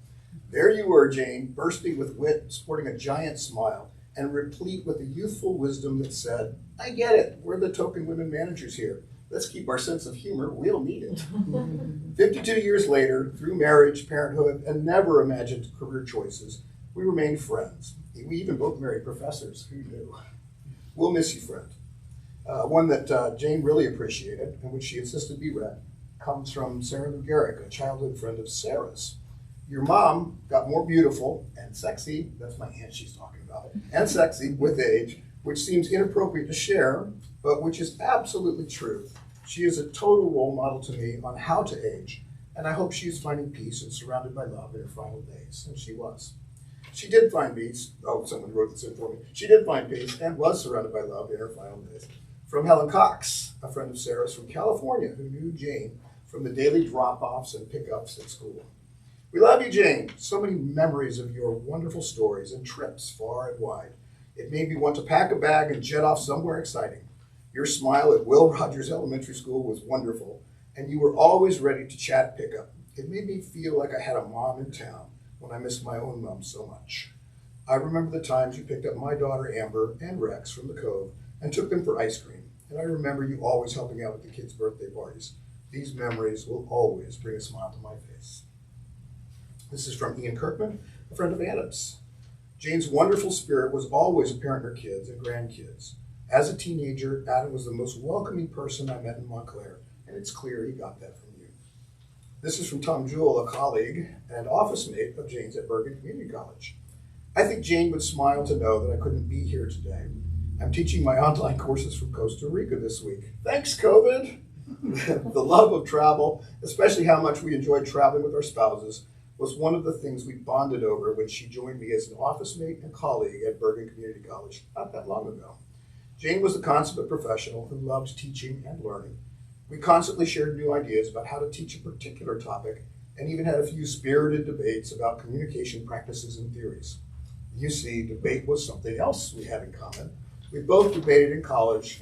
there you were, Jane, bursting with wit, sporting a giant smile, and replete with the youthful wisdom that said, I get it, we're the token women managers here. Let's keep our sense of humor, we'll need it. 52 years later, through marriage, parenthood, and never imagined career choices, we remain friends. We even both married professors, who knew? We'll miss you, friend. One that Jane really appreciated, and which she insisted be read, comes from Sarah Lou Garrick, a childhood friend of Sarah's. Your mom got more beautiful and sexy, that's my aunt she's talking about, and sexy with age, which seems inappropriate to share, but which is absolutely true. She is a total role model to me on how to age, and I hope she is finding peace and surrounded by love in her final days, and she was. She did find peace, someone wrote this in for me. She did find peace and was surrounded by love in her final days. From Helen Cox, a friend of Sarah's from California who knew Jane from the daily drop-offs and pickups at school. We love you, Jane. So many memories of your wonderful stories and trips far and wide. It made me want to pack a bag and jet off somewhere exciting. Your smile at Will Rogers Elementary School was wonderful, and you were always ready to chat pickup. It made me feel like I had a mom in town when I missed my own mom so much. I remember the times you picked up my daughter Amber and Rex from the Cove and took them for ice cream, and I remember you always helping out with the kids' birthday parties. These memories will always bring a smile to my face. This is from Ian Kirkman, a friend of Adam's. Jane's wonderful spirit was always apparent in her kids and grandkids. As a teenager, Adam was the most welcoming person I met in Montclair, and it's clear he got that from you. This is from Tom Jewell, a colleague and office mate of Jane's at Bergen Community College. I think Jane would smile to know that I couldn't be here today. I'm teaching my online courses from Costa Rica this week. Thanks, COVID! The love of travel, especially how much we enjoyed traveling with our spouses, was one of the things we bonded over when she joined me as an office mate and colleague at Bergen Community College not that long ago. Jane was a consummate professional who loved teaching and learning. We constantly shared new ideas about how to teach a particular topic and even had a few spirited debates about communication practices and theories. You see, debate was something else we had in common. We both debated in college.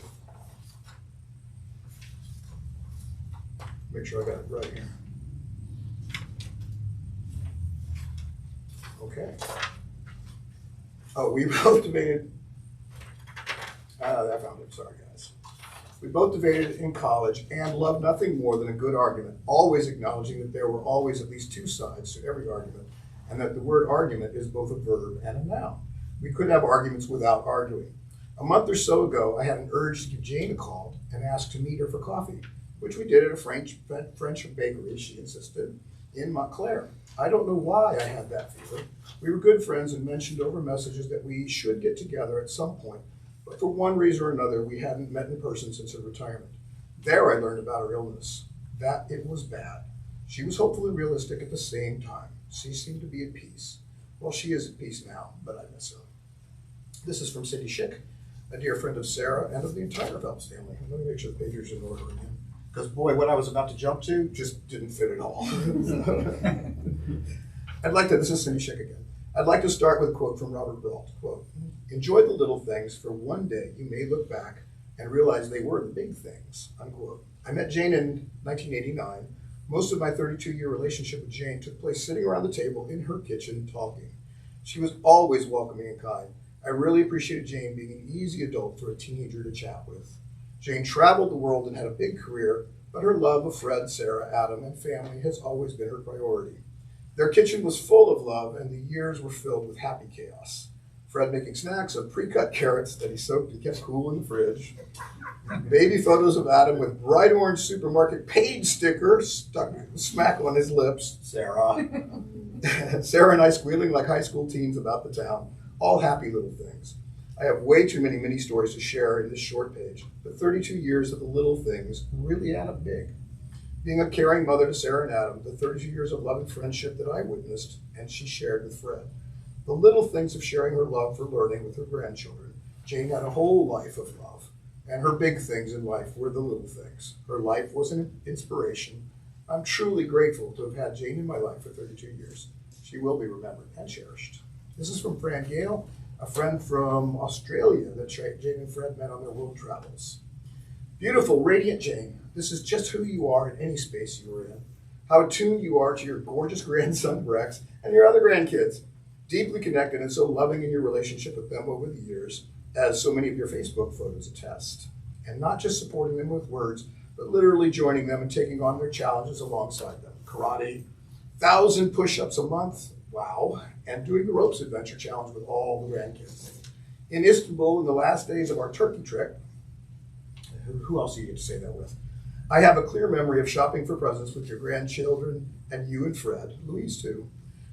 Make sure I got it right here. Okay. We both debated. I found it. Sorry, guys. We both debated in college and loved nothing more than a good argument, always acknowledging that there were always at least two sides to every argument, and that the word argument is both a verb and a noun. We couldn't have arguments without arguing. A month or so ago, I had an urge to give Jane a call and ask to meet her for coffee, which we did at a French bakery, she insisted, in Montclair. I don't know why I had that feeling. We were good friends and mentioned over messages that we should get together at some point, but for one reason or another, we hadn't met in person since her retirement. There I learned about her illness, that it was bad. She was hopeful and realistic at the same time. She seemed to be at peace. Well, she is at peace now, but I miss her. This is from Cindy Schick, a dear friend of Sarah and of the entire Phelps family. Let me make sure the pager's in order again. Because boy, what I was about to jump to just didn't fit at all. This is Cindy Schick again. I'd like to start with a quote from Robert Brault. Quote, enjoy the little things, for one day you may look back and realize they were the big things, unquote. I met Jane in 1989. Most of my 32-year relationship with Jane took place sitting around the table in her kitchen talking. She was always welcoming and kind. I really appreciated Jane being an easy adult for a teenager to chat with. Jane traveled the world and had a big career, but her love of Fred, Sarah, Adam, and family has always been her priority. Their kitchen was full of love, and the years were filled with happy chaos. Fred making snacks of pre-cut carrots that he soaked and kept cool in the fridge. Baby photos of Adam with bright orange supermarket paid sticker stuck smack on his lips. Sarah. Sarah and I squealing like high school teens about the town. All happy little things. I have way too many mini stories to share in this short page, but 32 years of the little things really add up big. Being a caring mother to Sarah and Adam, the 32 years of love and friendship that I witnessed and she shared with Fred. The little things of sharing her love for learning with her grandchildren. Jane had a whole life of love, and her big things in life were the little things. Her life was an inspiration. I'm truly grateful to have had Jane in my life for 32 years. She will be remembered and cherished. This is from Fran Gale, a friend from Australia that Jane and Fred met on their world travels. Beautiful, radiant Jane, this is just who you are in any space you are in. How attuned you are to your gorgeous grandson Rex and your other grandkids. Deeply connected and so loving in your relationship with them over the years, as so many of your Facebook photos attest. And not just supporting them with words, but literally joining them and taking on their challenges alongside them. Karate, 1,000 push-ups a month, wow, and doing the ropes adventure challenge with all the grandkids. In Istanbul, in the last days of our Turkey trip, who else do you get to say that with? I have a clear memory of shopping for presents with your grandchildren and you and Fred, Louise too.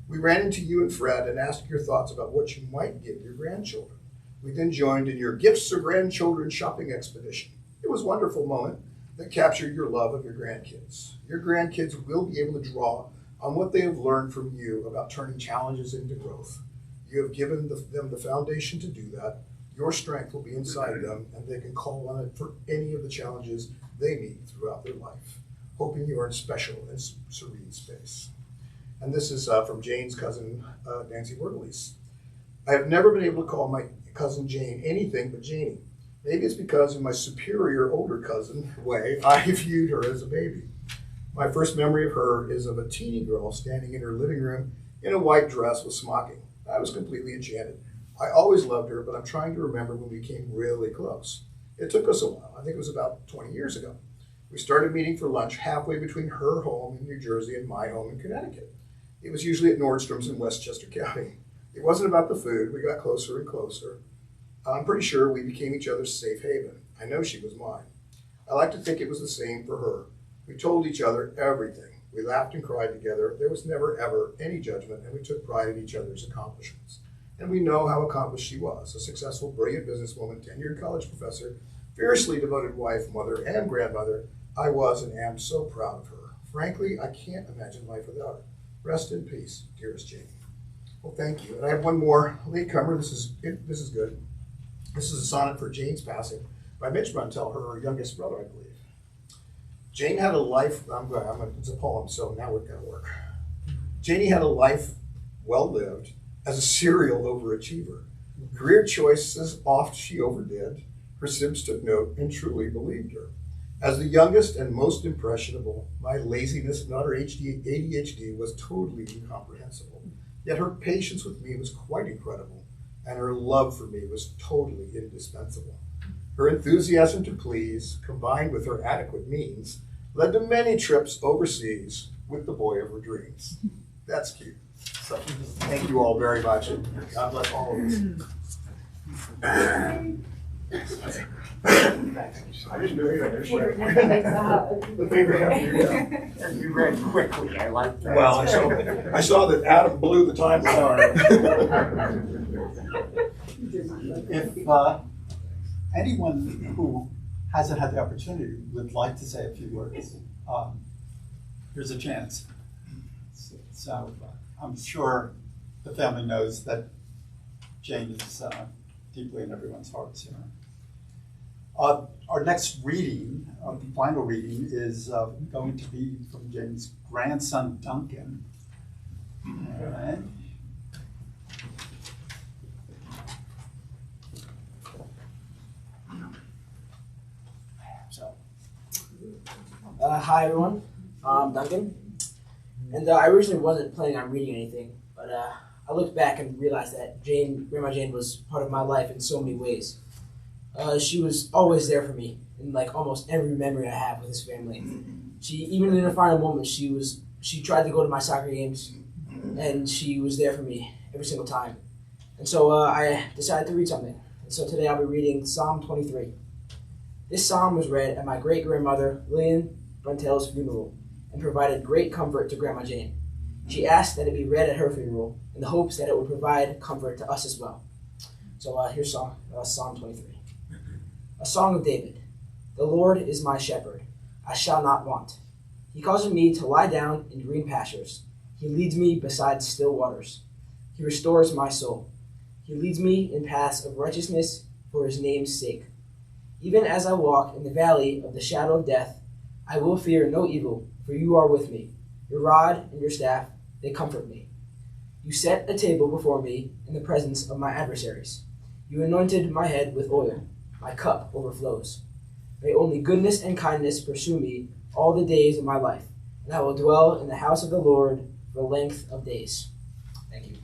We ran into you and Fred and asked your thoughts about what you might give your grandchildren. We then joined in your gifts or grandchildren shopping expedition. It was a wonderful moment that captured your love of your grandkids. Your grandkids will be able to draw on what they have learned from you about turning challenges into growth. You have given them the foundation to do that. Your strength will be inside them, and they can call on it for any of the challenges they meet throughout their life. Hoping you are in special and serene space. And this is from Jane's cousin, Nancy Werdelise. I have never been able to call my cousin Jane anything but Janie. Maybe it's because in my superior older cousin way, I viewed her as a baby. My first memory of her is of a teeny girl standing in her living room in a white dress with smocking. I was completely enchanted. I always loved her, but I'm trying to remember when we became really close. It took us a while. I think it was about 20 years ago. We started meeting for lunch halfway between her home in New Jersey and my home in Connecticut. It was usually at Nordstrom's in Westchester County. It wasn't about the food. We got closer and closer. I'm pretty sure we became each other's safe haven. I know she was mine. I like to think it was the same for her. We told each other everything. We laughed and cried together. There was never, ever any judgment, and we took pride in each other's accomplishments. And we know how accomplished she was, a successful, brilliant businesswoman, tenured college professor, fiercely devoted wife, mother, and grandmother. I was and am so proud of her. Frankly, I can't imagine life without her. Rest in peace, dearest Jane. Well, thank you. And I have one more latecomer. This is good. This is a sonnet for Jane's passing by Mitch Bruntel, her youngest brother, I believe. Jane had a life, it's a poem, so now we've got to work. Janie had a life well lived as a serial overachiever. Career choices oft she overdid. Her sibs took note and truly believed her. As the youngest and most impressionable, my laziness and utter ADHD was totally incomprehensible. Yet her patience with me was quite incredible, and her love for me was totally indispensable. Her enthusiasm to please, combined with her adequate means, led to many trips overseas with the boy of her dreams. That's cute. So, thank you all very much, and God bless all of us. I didn't do anything. The favorite half. And you read quickly. I like that. Well, I saw that Adam blew the time limit. If anyone who hasn't had the opportunity would like to say a few words, here's a chance. So I'm sure the family knows that Jane is deeply in everyone's hearts here. Our next reading, the final reading, is going to be from Jane's grandson, Duncan. All right. Hi everyone, I'm Duncan, and I originally wasn't planning on reading anything, but I looked back and realized that Grandma Jane was part of my life in so many ways. She was always there for me in like almost every memory I have with this family. Even in her final moments, she tried to go to my soccer games, and she was there for me every single time. And so I decided to read something. And so today I'll be reading Psalm 23. This psalm was read at my great-grandmother Lillian Bruntel's funeral and provided great comfort to Grandma Jane. She asked that it be read at her funeral in the hopes that it would provide comfort to us as well. So here's Psalm 23. A song of David. The Lord is my shepherd. I shall not want. He causes me to lie down in green pastures. He leads me beside still waters. He restores my soul. He leads me in paths of righteousness for his name's sake. Even as I walk in the valley of the shadow of death, I will fear no evil, for you are with me. Your rod and your staff, they comfort me. You set a table before me in the presence of my adversaries. You anointed my head with oil. My cup overflows. May only goodness and kindness pursue me all the days of my life, and I will dwell in the house of the Lord for length of days. Thank you.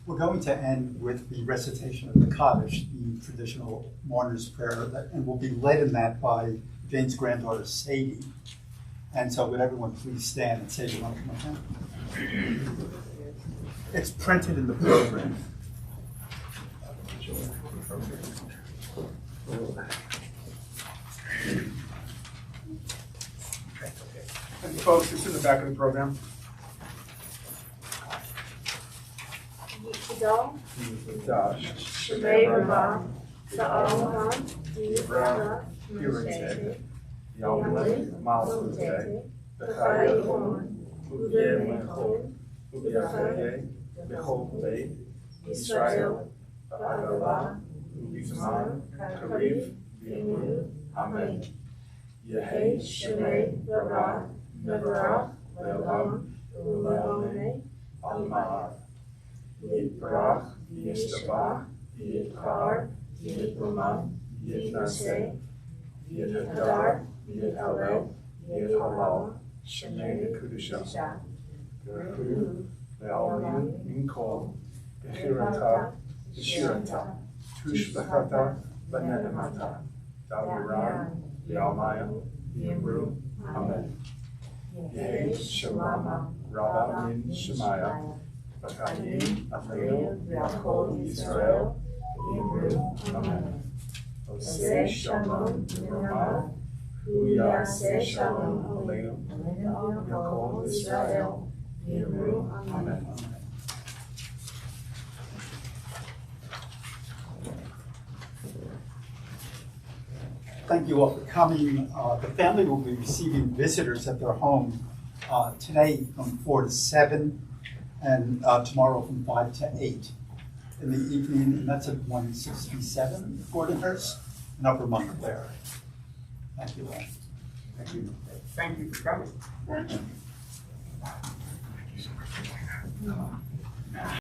We're going to end with the recitation of the Kaddish, the traditional mourner's prayer, and we'll be led in that by Jane's granddaughter, Sadie. And so would everyone please stand, and Sadie, want to come up now? It's printed in the program. And folks, it's in the back of the program. Shemay Rabah, Sa'alaman, Yivra, Meshete, Yamli, Malute, Bechayimon, Udemechon, Udechayeh, Bechol Israel, Ba'agavah, Ubizman, Karif, Vinu, Amen. Yehi, Shemay Rabah, Nevarach, Le'olam, Ule'omei, Al-Ma'ar. Yitbarach, Yishtabach, Yitkar, Yitlamah, Yitnaseh, Yithadar, Yithalel, Yithalal, Shemay Kudusha, Gerhu, Le'alim, Minkol, Bechirata, Beshirata, Tushbachata, Banedamata, Daviran, Le'almayim, Yimru, Amen. Yehi, Shalama, Rabba Min Shemaya, Bakayim, Achael, Yaakov, Israel, Yimru, Amen. Oseh Shalom, Nimrama, Hu Yaseh Shalom, Aleinu, Yaakov, Israel, Yimru, Amen. Thank you all for coming. The family will be receiving visitors at their home today from 4 to 7 and tomorrow from 5 to 8 in the evening, and that's at 167 Gordonhurst in Upper Montclair. Thank you all. Thank you. Thank you for coming. Thank you so much for doing that.